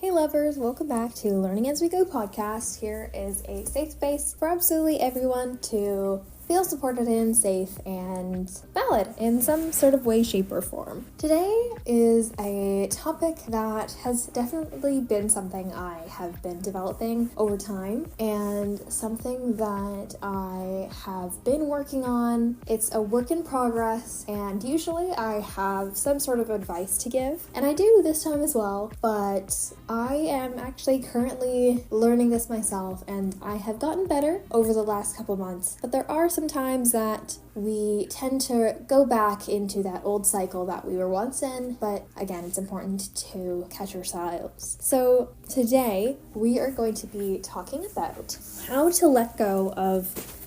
Hey lovers, welcome back to Learning As We Go podcast. Here is a safe space for absolutely everyone to feel supported in, safe, and valid in some sort of way, shape, or form. Today is a topic that has definitely been something I have been developing over time and something that I have been working on. It's a work in progress, and usually I have some sort of advice to give, and I do this time as well, but I am actually currently learning this myself, and I have gotten better over the last couple months, but there are some times that we tend to go back into that old cycle that we were once in, but again, it's important to catch ourselves. So today we are going to be talking about how to let go of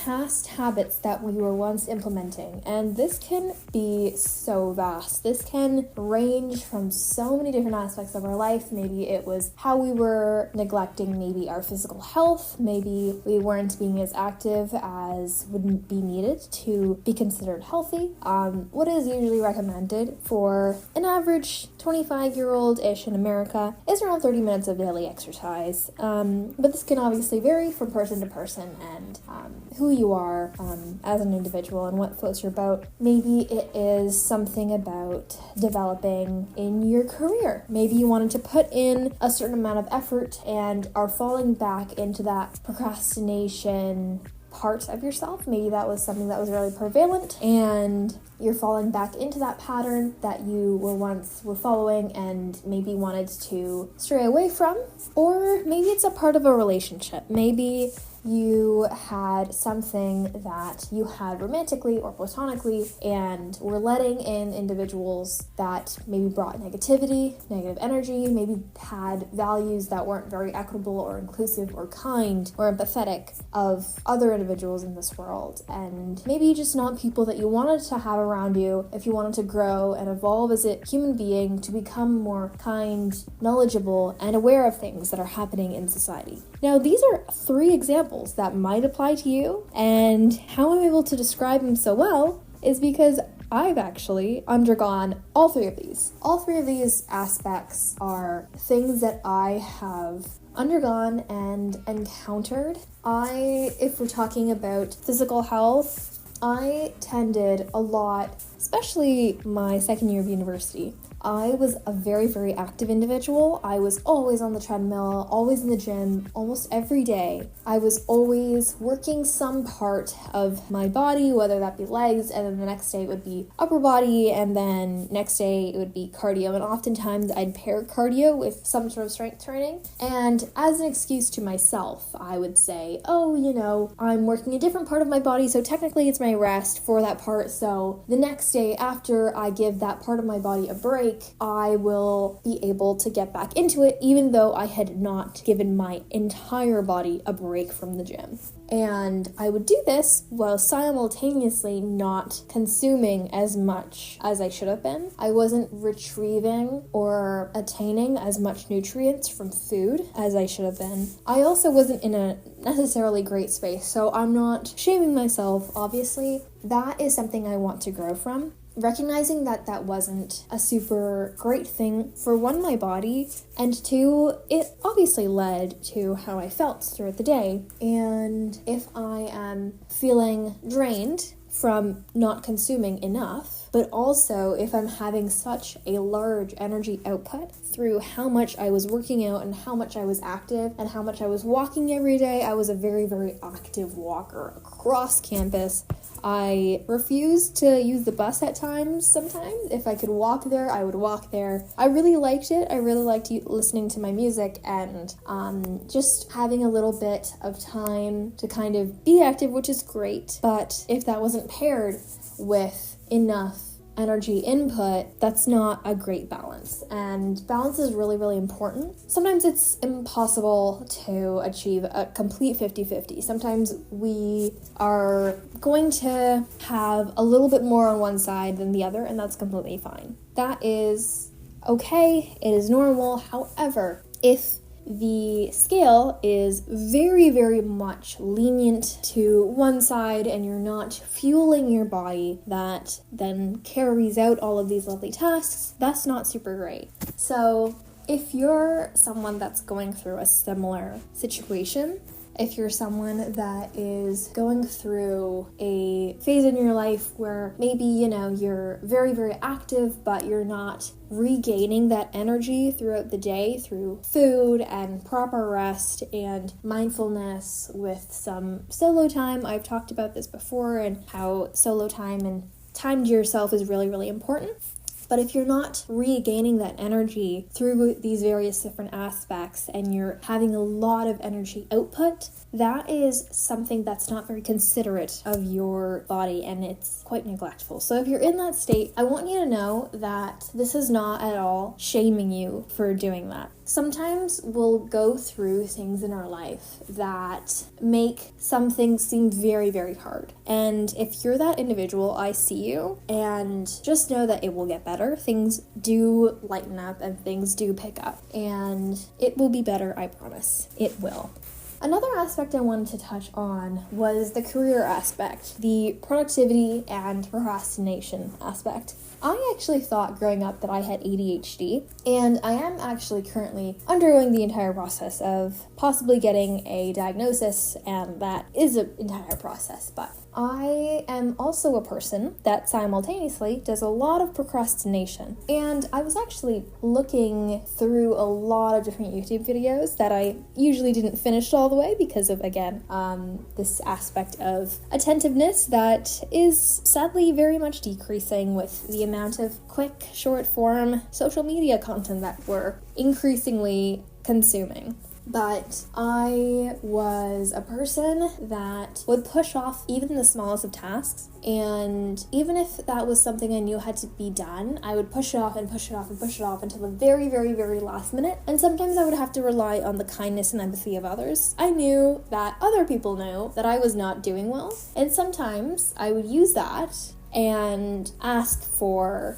past habits that we were once implementing, and this can be so vast. This can range from so many different aspects of our life. Maybe it was how we were neglecting maybe our physical health, maybe we weren't being as active as would be needed to be considered healthy. What is usually recommended for an average 25-year-old-ish in America is around 30 minutes of daily exercise, but this can obviously vary from person to person and who you are as an individual and what floats your boat. Maybe it is something about developing in your career. Maybe you wanted to put in a certain amount of effort and are falling back into that procrastination part of yourself. Maybe that was something that was really prevalent and you're falling back into that pattern that you were following and maybe wanted to stray away from. Or maybe it's a part of a relationship. Maybe you had something that you had romantically or platonically and were letting in individuals that maybe brought negativity, negative energy, maybe had values that weren't very equitable or inclusive or kind or empathetic of other individuals in this world, and maybe just not people that you wanted to have around you if you wanted to grow and evolve as a human being to become more kind, knowledgeable, and aware of things that are happening in society. Now, these are 3 examples that might apply to you, and how I'm able to describe them so well is because I've actually undergone all 3 of these. All 3 of these aspects are things that I have undergone and encountered. If we're talking about physical health, I tended a lot, especially my second year of university. I was a very, very active individual. I was always on the treadmill, always in the gym, almost every day. I was always working some part of my body, whether that be legs, and then the next day it would be upper body, and then next day it would be cardio. And oftentimes I'd pair cardio with some sort of strength training. And as an excuse to myself, I would say, I'm working a different part of my body, so technically it's my rest for that part. So the next day after I give that part of my body a break, I will be able to get back into it, even though I had not given my entire body a break from the gym. And I would do this while simultaneously not consuming as much as I should have been. I wasn't retrieving or attaining as much nutrients from food as I should have been. I also wasn't in a necessarily great space, so I'm not shaming myself, obviously. That is something I want to grow from. Recognizing that that wasn't a super great thing for 1, my body, and 2, it obviously led to how I felt throughout the day. And if I am feeling drained from not consuming enough, but also if I'm having such a large energy output through how much I was working out and how much I was active and how much I was walking every day. I was a very, very active walker across campus. I refused to use the bus at times sometimes. If I could walk there, I would walk there. I really liked it. I really liked listening to my music and just having a little bit of time to kind of be active, which is great. But if that wasn't paired with enough energy input, that's not a great balance. And balance is really, really important. Sometimes it's impossible to achieve a complete 50-50. Sometimes we are going to have a little bit more on one side than the other, and that's completely fine. That is okay. It is normal. However, if the scale is very, very much lenient to one side and you're not fueling your body that then carries out all of these lovely tasks, that's not super great. So if you're someone that's going through a similar situation, if you're someone that is going through a phase in your life where maybe, you're very, very active, but you're not regaining that energy throughout the day through food and proper rest and mindfulness with some solo time. I've talked about this before and how solo time and time to yourself is really, really important. But if you're not regaining that energy through these various different aspects and you're having a lot of energy output, that is something that's not very considerate of your body, and it's quite neglectful. So if you're in that state, I want you to know that this is not at all shaming you for doing that. Sometimes we'll go through things in our life that make some things seem very, very hard. And if you're that individual, I see you, and just know that it will get better. Things do lighten up and things do pick up, and it will be better, I promise. It will. Another aspect I wanted to touch on was the career aspect, the productivity and procrastination aspect. I actually thought growing up that I had ADHD, and I am actually currently undergoing the entire process of possibly getting a diagnosis, and that is an entire process, but I am also a person that simultaneously does a lot of procrastination. And I was actually looking through a lot of different YouTube videos that I usually didn't finish all the way because of, again, this aspect of attentiveness that is sadly very much decreasing with the amount of quick, short form social media content that we're increasingly consuming. But I was a person that would push off even the smallest of tasks, and even if that was something I knew had to be done, I would push it off and push it off and push it off until the very, very, very last minute, and sometimes I would have to rely on the kindness and empathy of others. I knew that other people knew that I was not doing well, and sometimes I would use that and ask for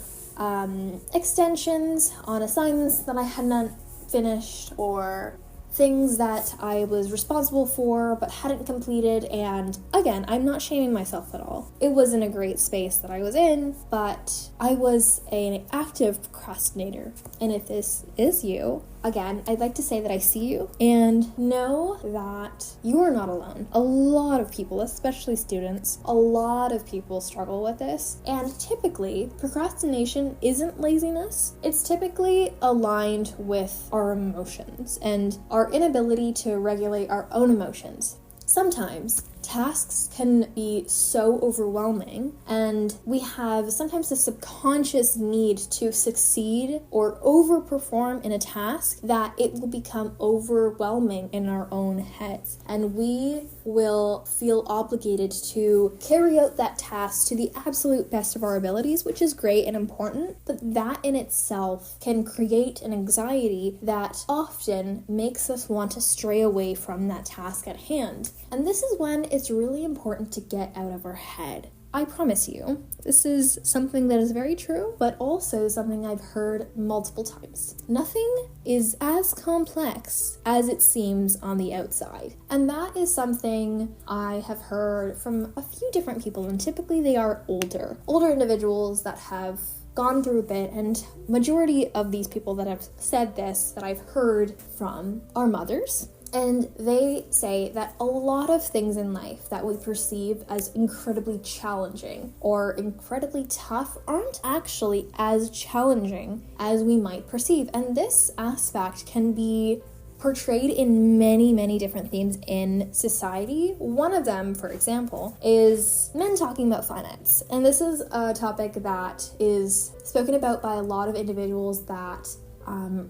extensions on assignments that I had not finished, or things that I was responsible for but hadn't completed. And again, I'm not shaming myself at all. It wasn't a great space that I was in, but I was an active procrastinator. And if this is you, again, I'd like to say that I see you and know that you are not alone. A lot of people, especially students, a lot of people struggle with this. And typically, procrastination isn't laziness. It's typically aligned with our emotions and our inability to regulate our own emotions. Sometimes tasks can be so overwhelming, and we have sometimes the subconscious need to succeed or overperform in a task that it will become overwhelming in our own heads, and we will feel obligated to carry out that task to the absolute best of our abilities, which is great and important, but that in itself can create an anxiety that often makes us want to stray away from that task at hand. And this is when it's really important to get out of our head. I promise you, this is something that is very true, but also something I've heard multiple times. Nothing is as complex as it seems on the outside. And that is something I have heard from a few different people, and typically they are older individuals that have gone through a bit, and majority of these people that have said this that I've heard from are mothers. And they say that a lot of things in life that we perceive as incredibly challenging or incredibly tough aren't actually as challenging as we might perceive. And this aspect can be portrayed in many, many different themes in society. One of them, for example, is men talking about finance. And this is a topic that is spoken about by a lot of individuals that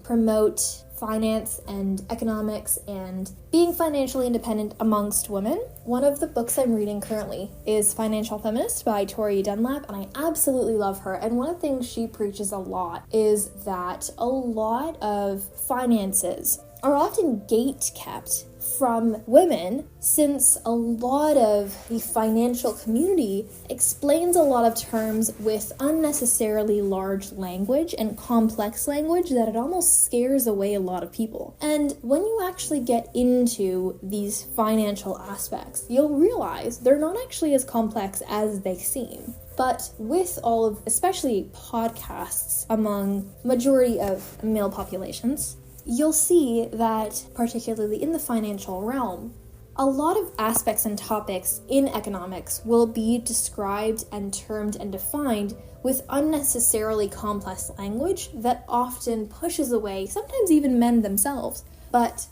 promote finance and economics and being financially independent amongst women. One of the books I'm reading currently is Feminist by Tori Dunlap, and I absolutely love her. And one of the things she preaches a lot is that a lot of finances are often gate-kept from women, since a lot of the financial community explains a lot of terms with unnecessarily large language and complex language that it almost scares away a lot of people. And when you actually get into these financial aspects, you'll realize they're not actually as complex as they seem. But with all of, especially podcasts among majority of male populations, you'll see that, particularly in the financial realm, a lot of aspects and topics in economics will be described and termed and defined with unnecessarily complex language that often pushes away, sometimes even men themselves, but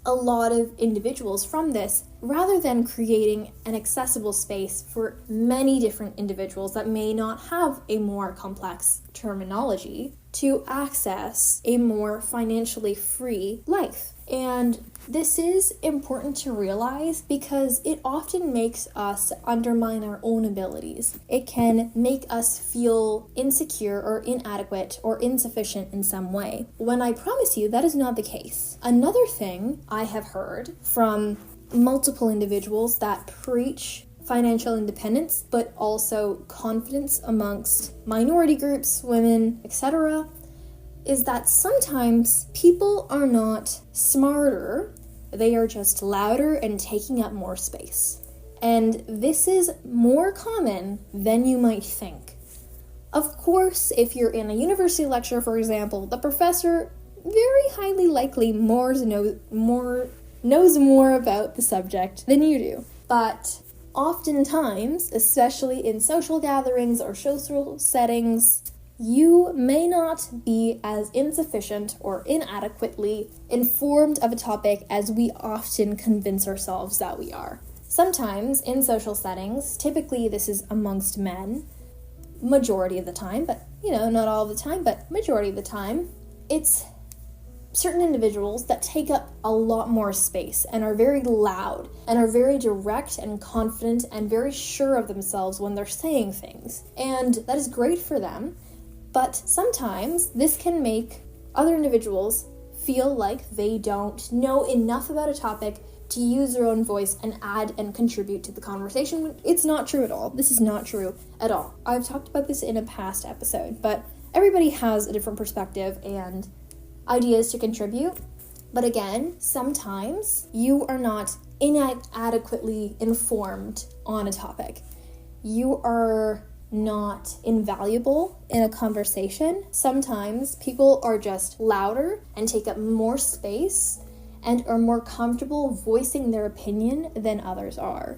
a lot of individuals from this, rather than creating an accessible space for many different individuals that may not have a more complex terminology to access a more financially free life. And this is important to realize because it often makes us undermine our own abilities. It can make us feel insecure or inadequate or insufficient in some way, when I promise you that is not the case. Another thing I have heard from multiple individuals that preach financial independence, but also confidence amongst minority groups, women, etc., is that sometimes people are not smarter, they are just louder and taking up more space. And this is more common than you might think. Of course, if you're in a university lecture, for example, the professor very highly likely knows more about the subject than you do. But oftentimes, especially in social gatherings or social settings, you may not be as insufficient or inadequately informed of a topic as we often convince ourselves that we are. Sometimes in social settings, typically this is amongst men, majority of the time, but not all the time, but majority of the time, it's certain individuals that take up a lot more space and are very loud and are very direct and confident and very sure of themselves when they're saying things. And that is great for them. But sometimes this can make other individuals feel like they don't know enough about a topic to use their own voice and add and contribute to the conversation. It's not true at all. This is not true at all. I've talked about this in a past episode, but everybody has a different perspective and ideas to contribute. But again, sometimes you are not inadequately informed on a topic. You are not invaluable in a conversation. Sometimes people are just louder and take up more space and are more comfortable voicing their opinion than others are.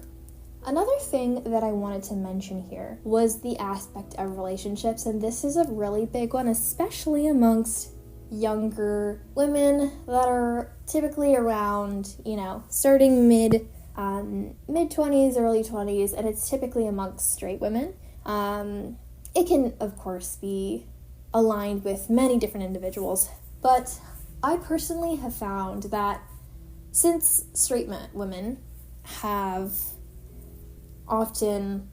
Another thing that I wanted to mention here was the aspect of relationships, and this is a really big one, especially amongst younger women that are typically around, starting mid-20s, early 20s, and it's typically amongst straight women. It can, of course, be aligned with many different individuals, but I personally have found that since straight women have often,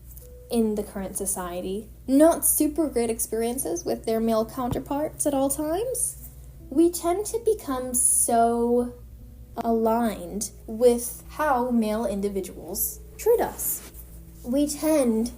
in the current society, not super great experiences with their male counterparts at all times, we tend to become so aligned with how male individuals treat us. We tend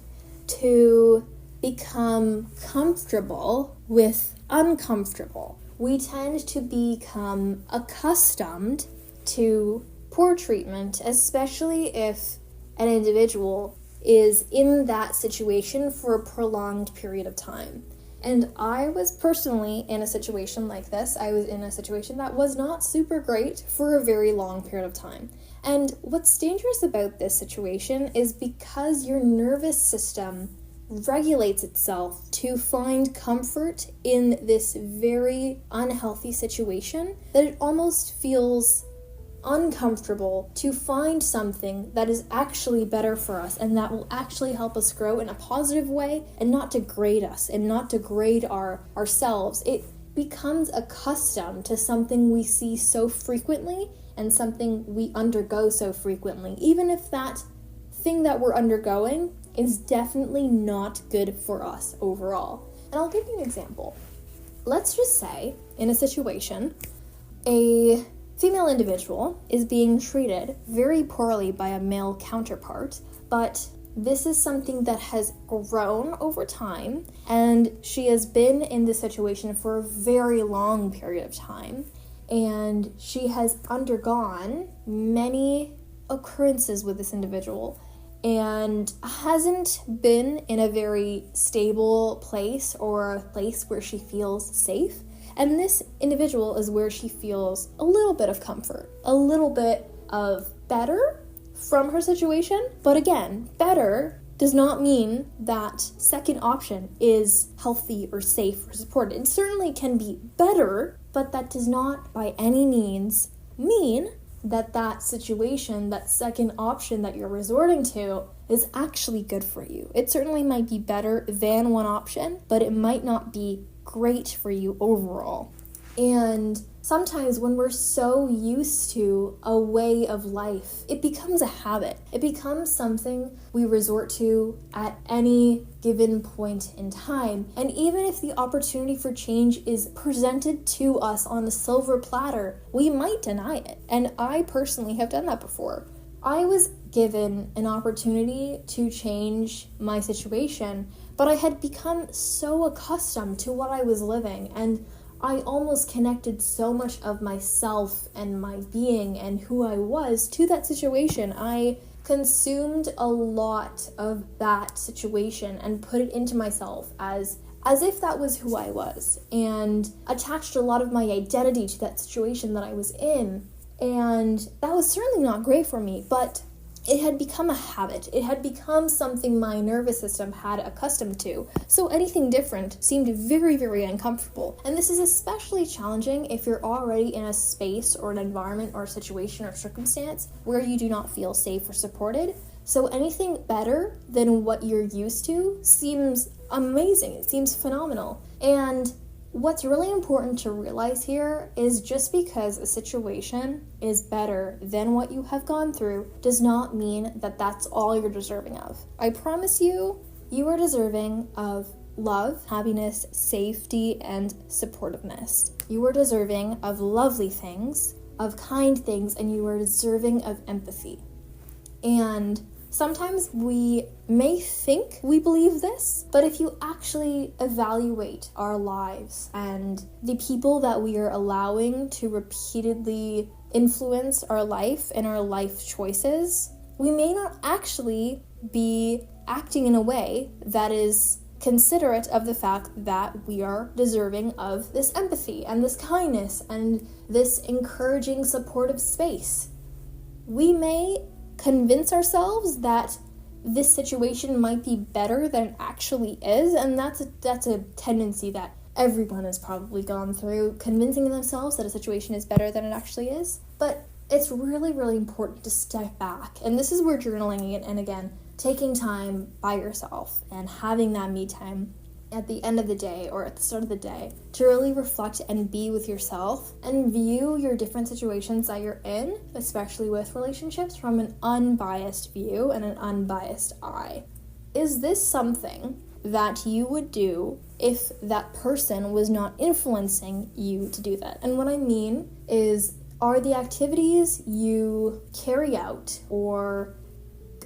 to become comfortable with uncomfortable. We tend to become accustomed to poor treatment, especially if an individual is in that situation for a prolonged period of time. And I was personally in a situation like this. I was in a situation that was not super great for a very long period of time. And what's dangerous about this situation is because your nervous system regulates itself to find comfort in this very unhealthy situation, that it almost feels uncomfortable to find something that is actually better for us and that will actually help us grow in a positive way and not degrade us and not degrade ourselves. It becomes accustomed to something we see so frequently and something we undergo so frequently, even if that thing that we're undergoing is definitely not good for us overall. And I'll give you an example. Let's just say, in a situation, a female individual is being treated very poorly by a male counterpart, but this is something that has grown over time, and she has been in this situation for a very long period of time, and she has undergone many occurrences with this individual, and hasn't been in a very stable place or a place where she feels safe. And this individual is where she feels a little bit of comfort, a little bit of better from her situation. But again, better does not mean that second option is healthy or safe or supported. It certainly can be better, but that does not by any means mean that that situation, that second option that you're resorting to, is actually good for you. It certainly might be better than one option, but it might not be great for you overall. And sometimes when we're so used to a way of life, it becomes a habit. It becomes something we resort to at any given point in time. And even if the opportunity for change is presented to us on a silver platter, we might deny it. And I personally have done that before. I was given an opportunity to change my situation, but I had become so accustomed to what I was living, and I almost connected so much of myself and my being and who I was to that situation. I consumed a lot of that situation and put it into myself as if that was who I was, and attached a lot of my identity to that situation that I was in. And that was certainly not great for me, but it had become a habit. It had become something my nervous system had accustomed to. So anything different seemed very, very uncomfortable. And this is especially challenging if you're already in a space or an environment or a situation or circumstance where you do not feel safe or supported. So anything better than what you're used to seems amazing. It seems phenomenal. And what's really important to realize here is just because a situation is better than what you have gone through does not mean that that's all you're deserving of. I promise you, you are deserving of love, happiness, safety, and supportiveness. You are deserving of lovely things, of kind things, and you are deserving of empathy. And sometimes we may think we believe this, but if you actually evaluate our lives and the people that we are allowing to repeatedly influence our life and our life choices, we may not actually be acting in a way that is considerate of the fact that we are deserving of this empathy and this kindness and this encouraging, supportive space. We may convince ourselves that this situation might be better than it actually is, and that's a tendency that everyone has probably gone through, convincing themselves that a situation is better than it actually is. But it's really, really important to step back, and this is where journaling and again, taking time by yourself and having that me time at the end of the day or at the start of the day to really reflect and be with yourself and view your different situations that you're in, especially with relationships, from an unbiased view and an unbiased eye. Is this something that you would do if that person was not influencing you to do that? And what I mean is, are the activities you carry out or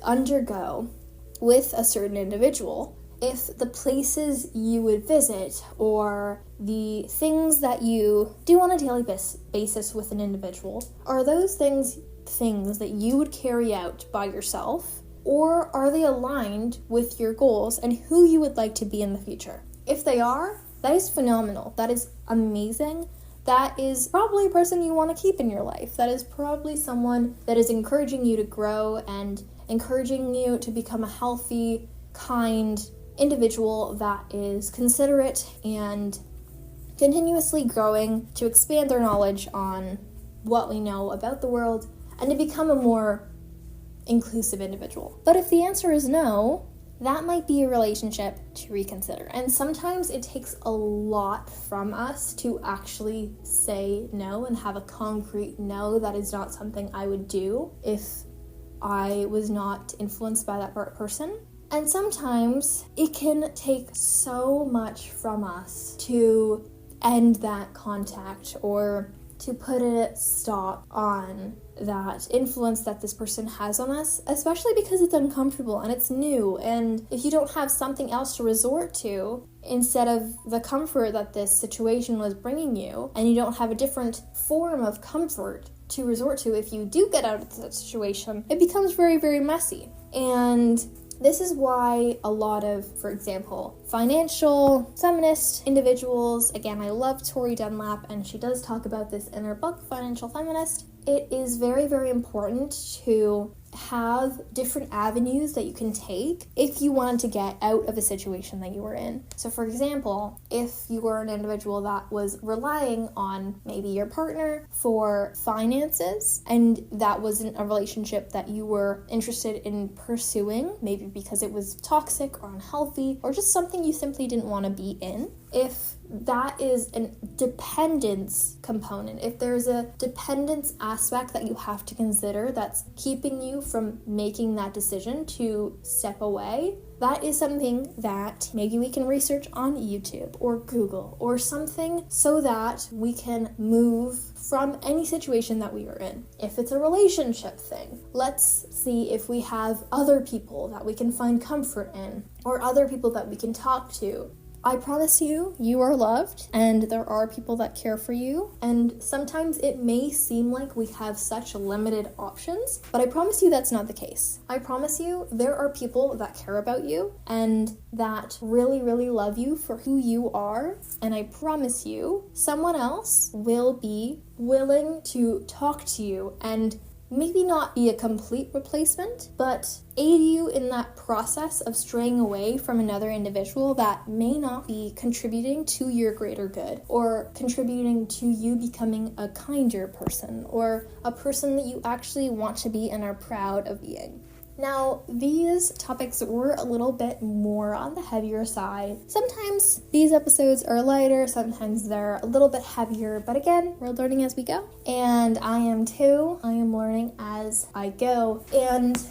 undergo with a certain individual, if the places you would visit or the things that you do on a daily basis with an individual, are those things that you would carry out by yourself, or are they aligned with your goals and who you would like to be in the future? If they are, that is phenomenal. That is amazing. That is probably a person you want to keep in your life. That is probably someone that is encouraging you to grow and encouraging you to become a healthy, kind individual that is considerate and continuously growing to expand their knowledge on what we know about the world and to become a more inclusive individual. But if the answer is no, that might be a relationship to reconsider. And sometimes it takes a lot from us to actually say no and have a concrete no, that is not something I would do if I was not influenced by that person. And sometimes it can take so much from us to end that contact or to put a stop on that influence that this person has on us, especially because it's uncomfortable and it's new, and if you don't have something else to resort to instead of the comfort that this situation was bringing you, and you don't have a different form of comfort to resort to if you do get out of that situation, it becomes very, very messy. And this is why a lot of, for example, financial feminist individuals, again, I love Tori Dunlap, and she does talk about this in her book, Financial Feminist. It is very, very important to have different avenues that you can take if you wanted to get out of a situation that you were in. So for example, if you were an individual that was relying on maybe your partner for finances, and that wasn't a relationship that you were interested in pursuing, maybe because it was toxic or unhealthy or just something you simply didn't want to be in, if that is a dependence component, if there's a dependence aspect that you have to consider that's keeping you from making that decision to step away, that is something that maybe we can research on YouTube or Google or something so that we can move from any situation that we are in. If it's a relationship thing, let's see if we have other people that we can find comfort in or other people that we can talk to. I promise you, you are loved, and there are people that care for you, and sometimes it may seem like we have such limited options, but I promise you that's not the case. I promise you there are people that care about you and that really, really love you for who you are, and I promise you someone else will be willing to talk to you and maybe not be a complete replacement, but aid you in that process of straying away from another individual that may not be contributing to your greater good or contributing to you becoming a kinder person or a person that you actually want to be and are proud of being. Now, these topics were a little bit more on the heavier side. Sometimes these episodes are lighter, sometimes they're a little bit heavier, but again, we're learning as we go. And I am too. I am learning as I go. And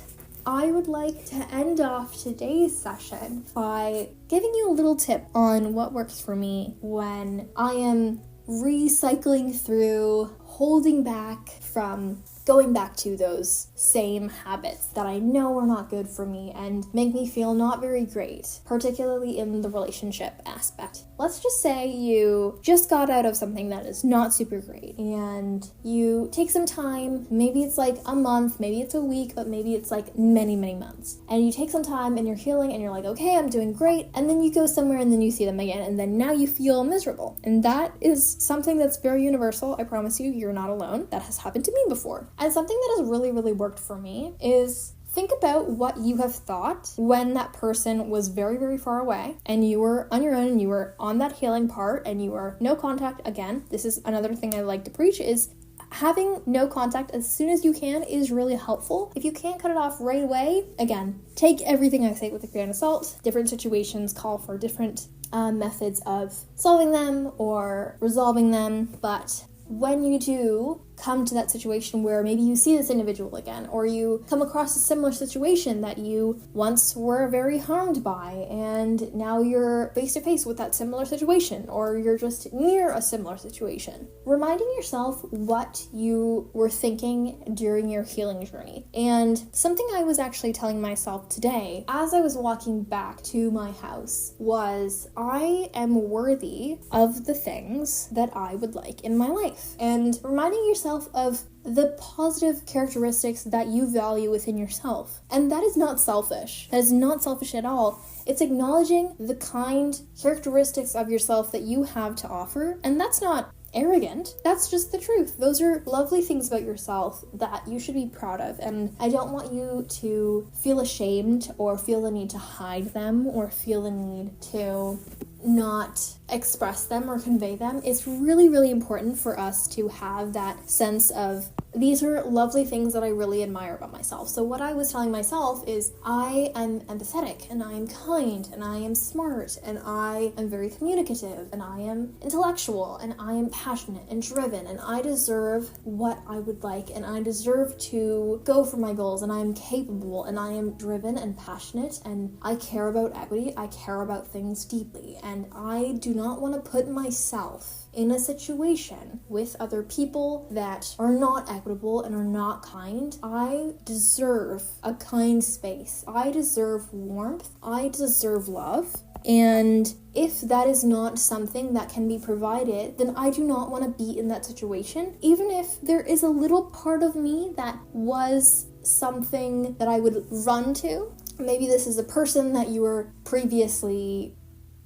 I would like to end off today's session by giving you a little tip on what works for me when I am recycling through, holding back from going back to those same habits that I know are not good for me and make me feel not very great, particularly in the relationship aspect. Let's just say you just got out of something that is not super great and you take some time, maybe it's like a month, maybe it's a week, but maybe it's like many, many months. And you take some time and you're healing and you're like, okay, I'm doing great. And then you go somewhere and then you see them again and then now you feel miserable. And that is something that's very universal. I promise you, you're not alone. That has happened to me before. And something that has really, really worked for me is think about what you have thought when that person was very, very far away and you were on your own and you were on that healing part and you were no contact. Again, this is another thing I like to preach is having no contact as soon as you can is really helpful. If you can't cut it off right away, again, take everything I say with a grain of salt. Different situations call for different methods of solving them or resolving them, but when you do come to that situation where maybe you see this individual again, or you come across a similar situation that you once were very harmed by, and now you're face to face with that similar situation, or you're just near a similar situation, reminding yourself what you were thinking during your healing journey. And something I was actually telling myself today as I was walking back to my house was, I am worthy of the things that I would like in my life. And reminding yourself of the positive characteristics that you value within yourself. And that is not selfish. That is not selfish at all. It's acknowledging the kind characteristics of yourself that you have to offer. And that's not arrogant. That's just the truth. Those are lovely things about yourself that you should be proud of. And I don't want you to feel ashamed or feel the need to hide them or feel the need to not express them or convey them. It's really, really important for us to have that sense of these are lovely things that I really admire about myself. So what I was telling myself is I am empathetic and I am kind and I am smart and I am very communicative and I am intellectual and I am passionate and driven and I deserve what I would like and I deserve to go for my goals and I am capable and I am driven and passionate and I care about equity. I care about things deeply and I do not want to put myself in a situation with other people that are not equitable and are not kind, I deserve a kind space. I deserve warmth. I deserve love. And if that is not something that can be provided, then I do not want to be in that situation. Even if there is a little part of me that was something that I would run to. Maybe this is a person that you were previously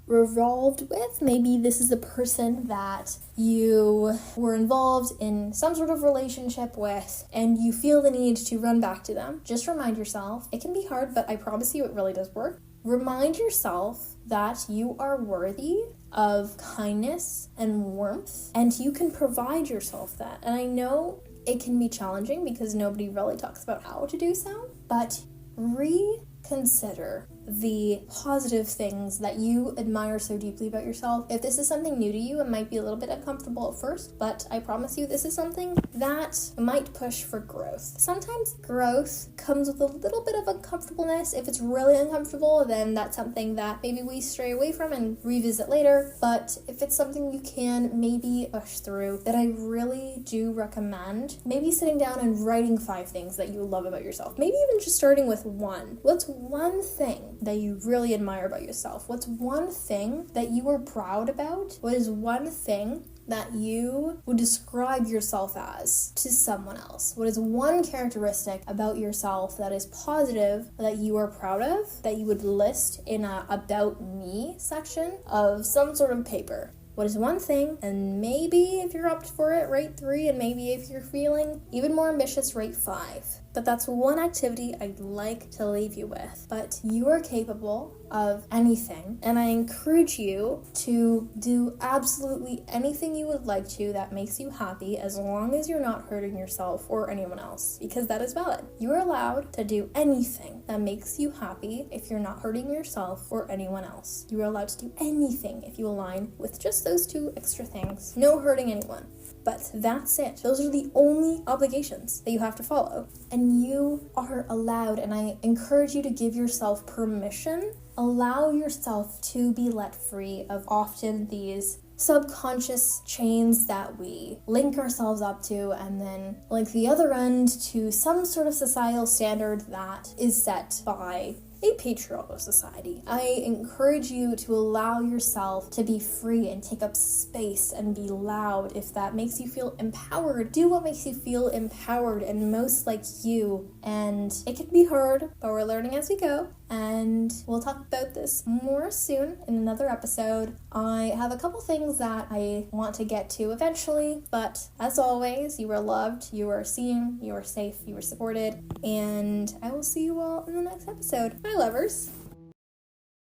revolved with. Maybe this is a person that you were involved in some sort of relationship with and you feel the need to run back to them. Just remind yourself, it can be hard, but I promise you it really does work. Remind yourself that you are worthy of kindness and warmth, and you can provide yourself that. And I know it can be challenging because nobody really talks about how to do so, but reconsider the positive things that you admire so deeply about yourself. If this is something new to you, it might be a little bit uncomfortable at first, but I promise you this is something that might push for growth. Sometimes growth comes with a little bit of uncomfortableness. If it's really uncomfortable, then that's something that maybe we stray away from and revisit later. But if it's something you can maybe push through, then I really do recommend maybe sitting down and writing 5 things that you love about yourself. Maybe even just starting with 1. What's one thing that you really admire about yourself? What's one thing that you are proud about? What is one thing that you would describe yourself as to someone else? What is one characteristic about yourself that is positive, that you are proud of, that you would list in a About Me section of some sort of paper? What is one thing? And maybe if you're up for it, write 3, and maybe if you're feeling even more ambitious, write 5. But that's one activity I'd like to leave you with. But you are capable of anything, and I encourage you to do absolutely anything you would like to that makes you happy, as long as you're not hurting yourself or anyone else, because that is valid. You are allowed to do anything that makes you happy if you're not hurting yourself or anyone else. You are allowed to do anything if you align with just those 2 extra things. No hurting anyone. But that's it. Those are the only obligations that you have to follow. And you are allowed, and I encourage you to give yourself permission. Allow yourself to be let free of often these subconscious chains that we link ourselves up to and then link the other end to some sort of societal standard that is set by a patriarchal society. I encourage you to allow yourself to be free and take up space and be loud. If that makes you feel empowered, do what makes you feel empowered and most like you. And it can be hard, but we're learning as we go. And we'll talk about this more soon in another episode. I have a couple things that I want to get to eventually, but as always, you are loved, you are seen, you are safe, you are supported, and I will see you all in the next episode. Bye, lovers.